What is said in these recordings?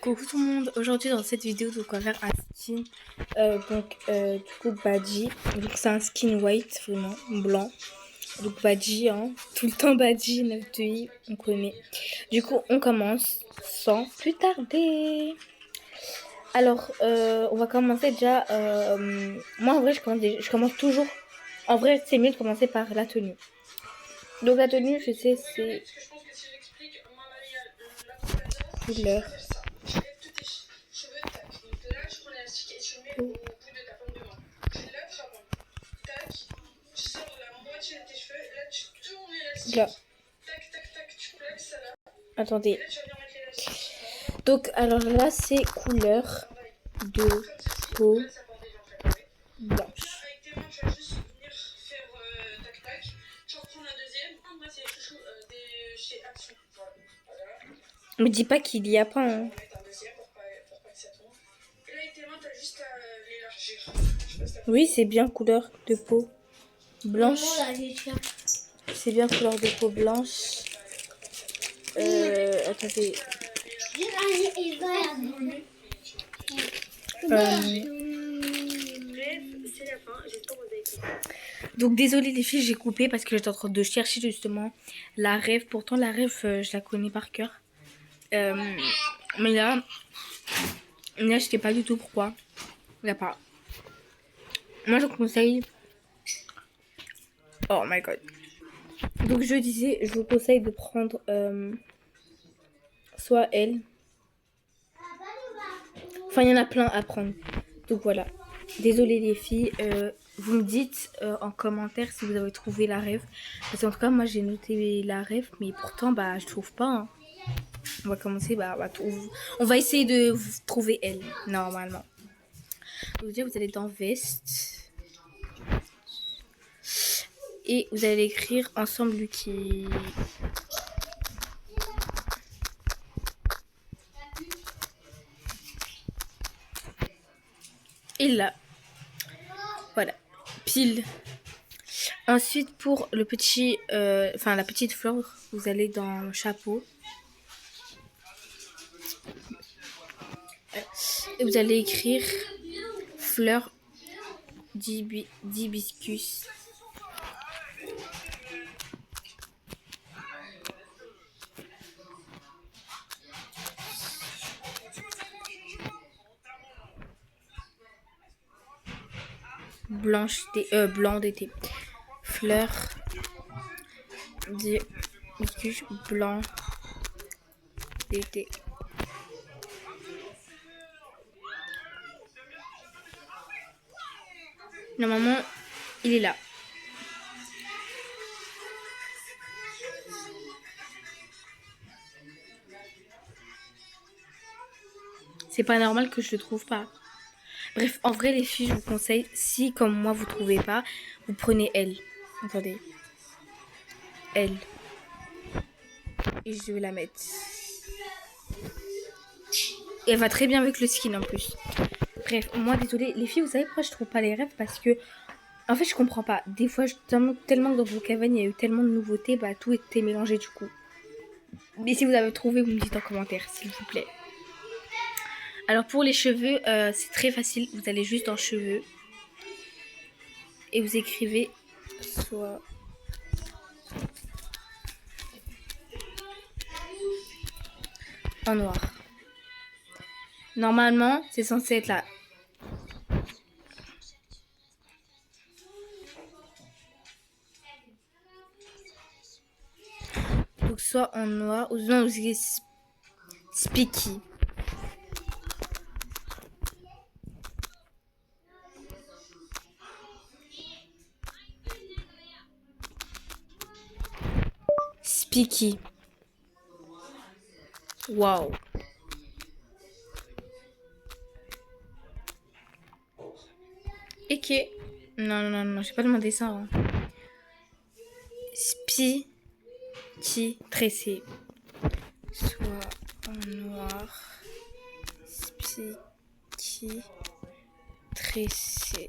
Coucou tout le monde, aujourd'hui dans cette vidéo donc on va faire un skin du coup Badgie, donc c'est un skin white vraiment blanc, donc Badgie tout le temps Badgie 9 de I, on connaît. Du coup on commence sans plus tarder. Alors on va commencer déjà, moi en vrai je commence toujours, en vrai c'est mieux de commencer par la tenue. Donc la tenue je sais c'est couleur. Là. Attendez. Donc, alors là, c'est couleur de peau blanche. Me dis pas qu'il y a pas. Hein. Oui, c'est bien couleur de peau blanche. C'est bien couleur de peau blanche. Attendez. Donc désolée les filles, j'ai coupé parce que j'étais en train de chercher justement la rêve. Pourtant la rêve, je la connais par cœur. Mais là, je sais pas du tout pourquoi. Il n'y a pas. Moi je conseille. Oh my god. Donc je disais, je vous conseille de prendre soit elle. Enfin il y en a plein à prendre. Donc voilà. Désolée les filles. Vous me dites en commentaire si vous avez trouvé la rêve. Parce qu'en tout cas moi j'ai noté la rêve. Mais pourtant bah je trouve pas. Hein. On va commencer, on va essayer de trouver elle, normalement. Donc déjà, vous allez dans Veste. Et vous allez écrire Ensemble Lucky. Et là, voilà, pile. Ensuite, pour le petit, la petite fleur, vous allez dans Chapeau. Et vous allez écrire Fleur d'hibiscus. Blanc d'été. Fleur d'hibiscus blanc d'été. Normalement, il est là. C'est pas normal que je le trouve pas. Bref, en vrai, les filles, je vous conseille, si comme moi vous trouvez pas, vous prenez elle. Attendez. Elle. Et je vais la mettre. Et elle va très bien avec le skin en plus. Bref, moi, désolée, les filles, vous savez pourquoi je trouve pas les rêves? Parce que, en fait, je comprends pas. Des fois, tellement que dans vos cavernes, il y a eu tellement de nouveautés, bah tout était mélangé du coup. Mais si vous avez trouvé, vous me dites en commentaire, s'il vous plaît. Alors pour les cheveux, c'est très facile. Vous allez juste dans cheveux. Et vous écrivez soit... en noir. Normalement, c'est censé être là. Donc soit en noir ou sinon vous écrivez Spiky. Spiky. Waouh. Ok. Non, j'ai pas demandé ça. Hein. Spiky tressé. Soit en noir. Spiky tressé.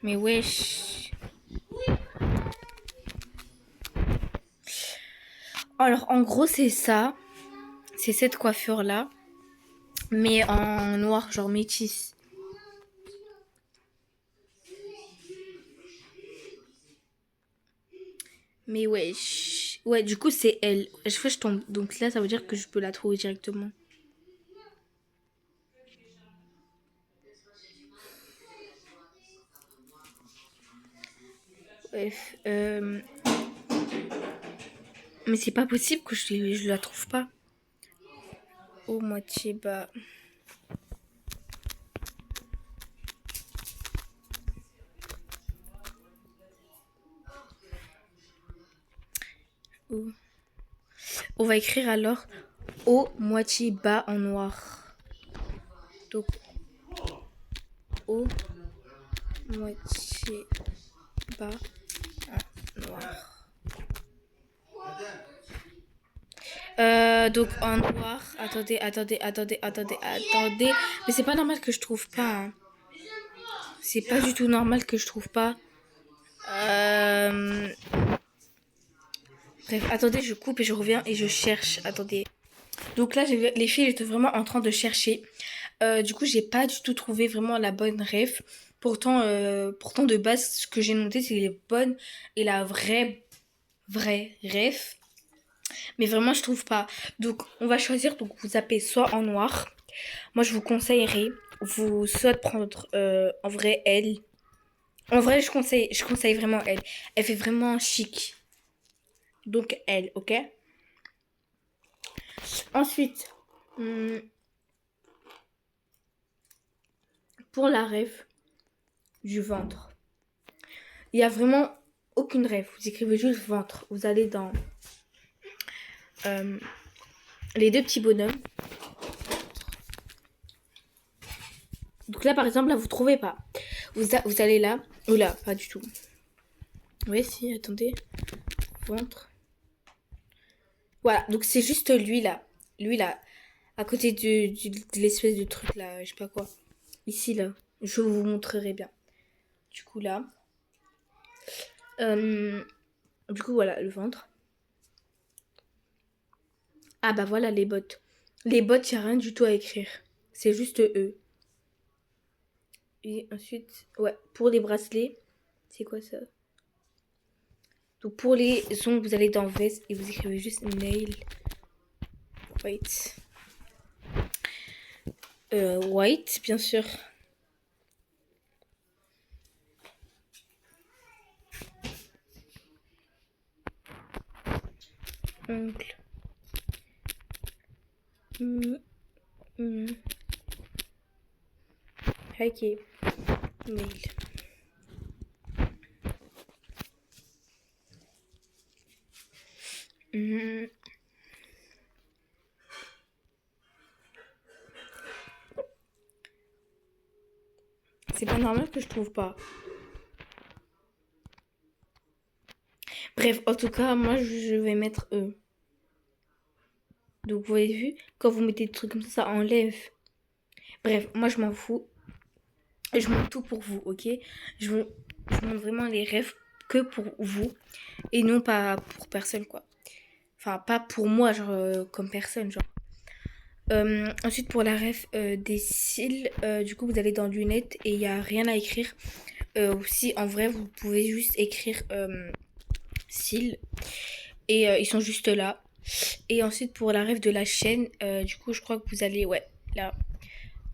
Mais wesh. Alors en gros c'est ça. C'est cette coiffure-là, mais en noir, genre métis. Mais ouais, ouais, du coup, c'est elle. À chaque fois, je tombe. Donc là, ça veut dire que je peux la trouver directement. Bref. Mais c'est pas possible que je la trouve pas. Oh, moitié bas. Oh. On va écrire alors au moitié bas en noir. Donc, au moitié bas en noir. Donc en noir. Attendez. Mais c'est pas normal que je trouve pas. Hein. C'est pas du tout normal que je trouve pas. Bref, attendez, je coupe et je reviens et je cherche. Attendez. Donc là, les filles étaient vraiment en train de chercher. Du coup, j'ai pas du tout trouvé vraiment la bonne ref. Pourtant de base, ce que j'ai noté, c'est les bonnes et la vraie ref. Mais vraiment, je trouve pas. Donc, on va choisir. Donc, vous tapez soit en noir. Moi, je vous conseillerais, vous soit de prendre en vrai elle. En vrai, je conseille vraiment elle. Elle fait vraiment chic. Donc, elle, ok? Ensuite, pour la ref du ventre. Il y a vraiment aucune ref. Vous écrivez juste ventre. Vous allez dans les deux petits bonhommes. Donc là, par exemple, là, vous trouvez pas. Vous allez là. Ou là, pas du tout. Oui, si, attendez. Ventre. Voilà, donc c'est juste lui là. Lui là. À côté de l'espèce de truc là, je sais pas quoi. Ici là. Je vous montrerai bien. Du coup là. Du coup voilà, le ventre. Ah bah voilà les bottes. Les bottes, il n'y a rien du tout à écrire. C'est juste eux. Et ensuite, ouais, pour les bracelets, c'est quoi ça? Donc pour les ongles, vous allez dans veste et vous écrivez juste nail white. White, bien sûr. Ongle. Ok. Nail. C'est pas normal que je trouve pas. Bref, en tout cas, moi, je vais mettre eux. Donc, vous avez vu, quand vous mettez des trucs comme ça enlève. Bref, moi, je m'en fous. Je montre tout pour vous, ok? Je montre vraiment les rêves que pour vous. Et non pas pour personne, quoi. Enfin, pas pour moi, genre, comme personne, genre. Ensuite, pour la ref des cils, du coup, vous allez dans lunettes et il n'y a rien à écrire. Aussi, en vrai, vous pouvez juste écrire cils. Et ils sont juste là. Et ensuite, pour la ref de la chaîne, du coup, je crois que vous allez, ouais, là,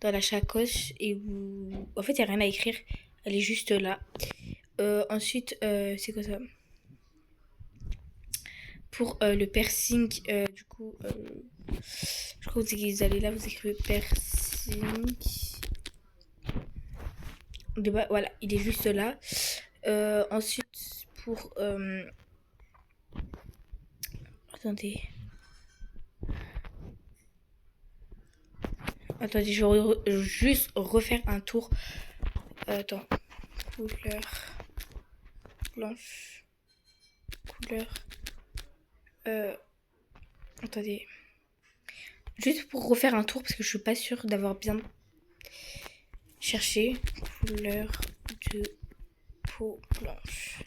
dans la sacoche. Et vous... En fait, il n'y a rien à écrire. Elle est juste là. Ensuite, c'est quoi ça? Pour le piercing, du coup, je crois que vous allez là, vous écrivez piercing. Voilà, il est juste là. Ensuite, pour... attendez. Attendez, je vais juste refaire un tour. Attends. Couleur blanche. Couleur... attendez. Juste pour refaire un tour, parce que je suis pas sûre d'avoir bien cherché. Couleur de peau blanche.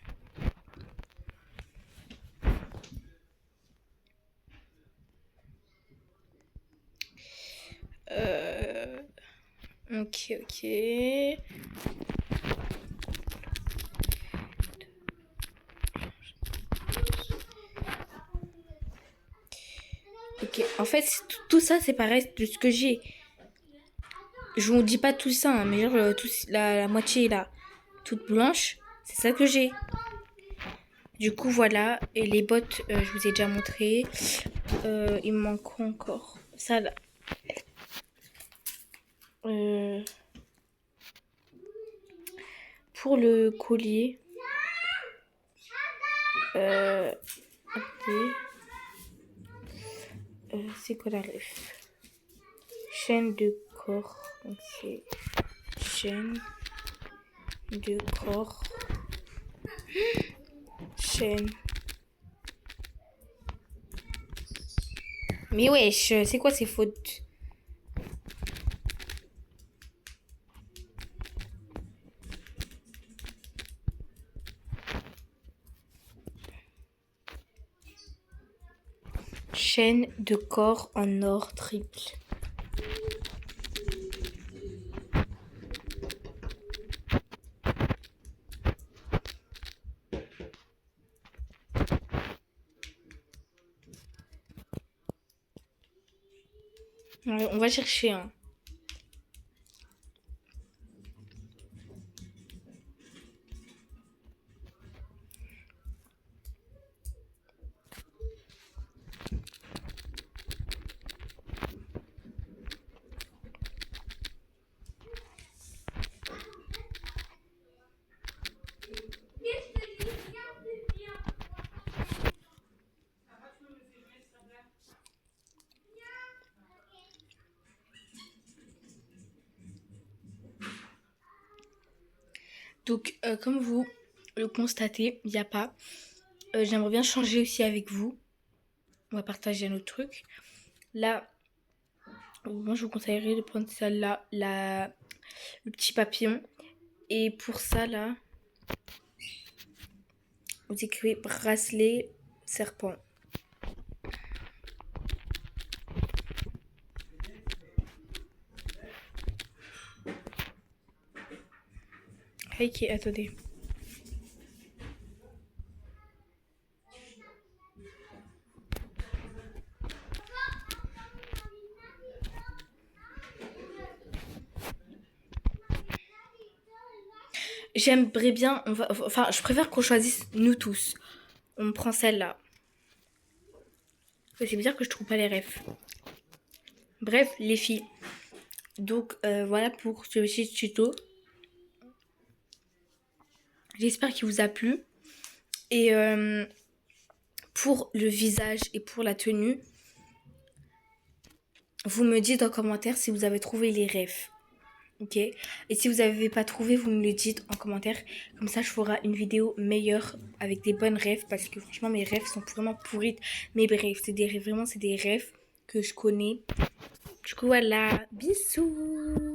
Ok, ok. Ok, en fait, tout ça, c'est pareil de ce que j'ai. Je vous dis pas tout ça, hein, mais genre, la moitié là, toute blanche, c'est ça que j'ai. Du coup, voilà. Et les bottes, je vous ai déjà montré. Il me manque quoi encore? Ça là. Euh, pour le collier. Attendez. C'est quoi la ref? Chaîne de corps. Donc c'est chaîne de corps. Chaîne. Mais wesh, c'est quoi ces fautes? Chaîne de corps en or triple. Ouais, on va chercher un. Donc, comme vous le constatez, il n'y a pas. J'aimerais bien changer aussi avec vous. On va partager un autre truc. Là, moi, je vous conseillerais de prendre celle-là, le petit papillon. Et pour ça, là, vous écrivez bracelet serpent. Ok, attendez. J'aimerais bien, enfin, je préfère qu'on choisisse nous tous. On prend celle-là. C'est bizarre que je trouve pas les refs. Bref, les filles. Donc, voilà pour ce petit tuto. J'espère qu'il vous a plu. Et pour le visage et pour la tenue, vous me dites en commentaire si vous avez trouvé les refs. Ok. Et si vous n'avez pas trouvé, vous me le dites en commentaire. Comme ça, je ferai une vidéo meilleure avec des bonnes refs. Parce que franchement, mes refs sont vraiment pourrites. Mais bref, vraiment, c'est des refs que je connais. Du coup, voilà. Bisous.